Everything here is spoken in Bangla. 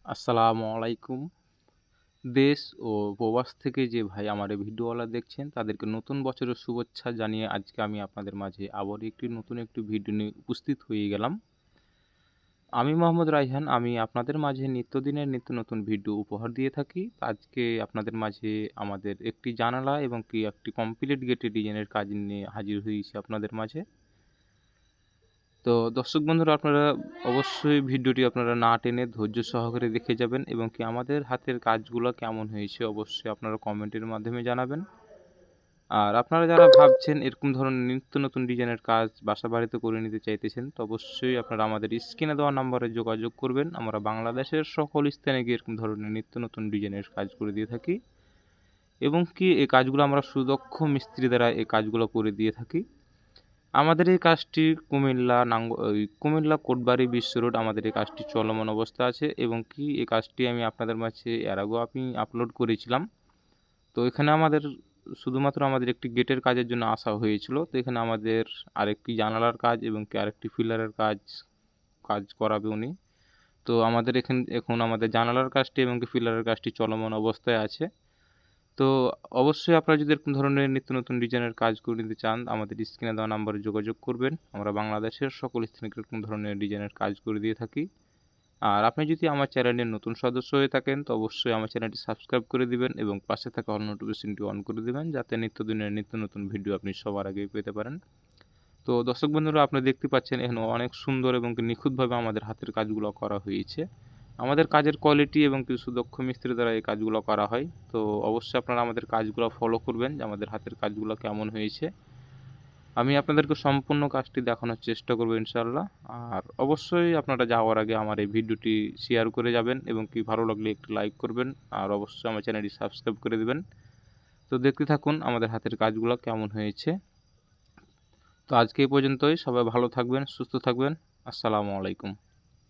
আসসালামু আলাইকুম। দেশ ও প্রবাস থেকে যে ভাই আমার এই ভিডিওগুলা দেখছেন তাদেরকে নতুন বছরের শুভেচ্ছা জানিয়ে আজকে আমি আপনাদের মাঝে আবারও নতুন একটি ভিডিও নিয়ে উপস্থিত হয়ে গেলাম। আমি মোহাম্মদ রায়হান। আমি আপনাদের মাঝে নিত্যদিনের নিত্য নতুন ভিডিও উপহার দিয়ে থাকি। আজকে আপনাদের মাঝে আমাদের একটি জানালা এবং একটি কমপ্লিট গেটের ডিজাইনের কাজ নিয়ে হাজির হয়েছি আপনাদের মাঝে। তো দর্শক বন্ধুরা, আপনারা অবশ্যই ভিডিওটি আপনারা না টেনে ধৈর্য সহকারে দেখে যাবেন এবং আমাদের হাতের কাজগুলো কেমন হয়েছে অবশ্যই আপনারা কমেন্টের মাধ্যমে জানাবেন। আর আপনারা যারা ভাবছেন এরকম ধরনের নিত্য নতুন ডিজাইনের কাজ বাসা বাড়িতে করে নিতে চাইতেছেন, তো অবশ্যই আপনারা আমাদের স্ক্রিনে দেওয়া নাম্বারে যোগাযোগ করবেন। আমরা বাংলাদেশের সকল স্থানে গিয়ে এরকম ধরনের নিত্য নতুন ডিজাইনের কাজ করে দিয়ে থাকি এবং এই কাজগুলো আমরা সুদক্ষ মিস্ত্রি দ্বারা এই কাজগুলো করে দিয়ে থাকি। আমাদের এই কাজটি কুমিল্লা কোটবাড়ি বিশ্ব রোড আমাদের এই কাজটি চলমান অবস্থা আছে এবং এই কাজটি আমি আপনাদের মাঝে এর আগেও আপলোড করেছিলাম। তো এখানে আমাদের শুধুমাত্র আমাদের একটি গেটের কাজের জন্য আসা হয়েছিল। তো এখানে আমাদের আরেকটি জানালার কাজ এবং আরেকটি পিলারের কাজ করাবে উনি। তো আমাদের এখন আমাদের জানালার কাজটি এবং পিলারের কাজটি চলমান অবস্থায় আছে। তো অবশ্যই আপনারা যদি এরকম ধরনের নিত্য নতুন ডিজাইনের কাজ করে নিতে চান, আমাদের স্ক্রিনে দেওয়া নাম্বারে যোগাযোগ করবেন। আমরা বাংলাদেশের সকল স্থানে এরকম ধরনের ডিজাইনের কাজ করে দিয়ে থাকি। আর আপনি যদি আমার চ্যানেলের নতুন সদস্য হয়ে থাকেন, তো অবশ্যই আমার চ্যানেলটি সাবস্ক্রাইব করে দিবেন এবং পাশে থাকা অল নোটিফিকেশনটি অন করে দিবেন, যাতে নিত্যদিনের নিত্য নতুন ভিডিও আপনি সবার আগে পেতে পারেন। তো দর্শক বন্ধুরা, আপনি দেখতে পাচ্ছেন এখানে অনেক সুন্দর এবং নিখুঁতভাবে আমাদের হাতের কাজগুলো করা হয়েছে। আমাদের কাজের কোয়ালিটি এবং কিছু দক্ষ মিস্ত্রি দ্বারা এই কাজগুলো করা হয়। তো অবশ্যই আপনারা আমাদের কাজগুলো ফলো করবেন যে আমাদের হাতের কাজগুলো কেমন হয়েছে। আমি আপনাদেরকে সম্পূর্ণ কাজটি দেখানোর চেষ্টা করব ইনশাআল্লাহ। আর অবশ্যই আপনারা যাওয়ার আগে আমার এই ভিডিওটি শেয়ার করে যাবেন এবং ভালো লাগলে একটি লাইক করবেন। আর অবশ্যই আমার চ্যানেলটি সাবস্ক্রাইব করে দিবেন। তো দেখতে থাকুন আমাদের হাতের কাজগুলো কেমন হয়েছে। তো আজকে এই পর্যন্তই। সবাই ভালো থাকবেন, সুস্থ থাকবেন। আসসালামু আলাইকুম।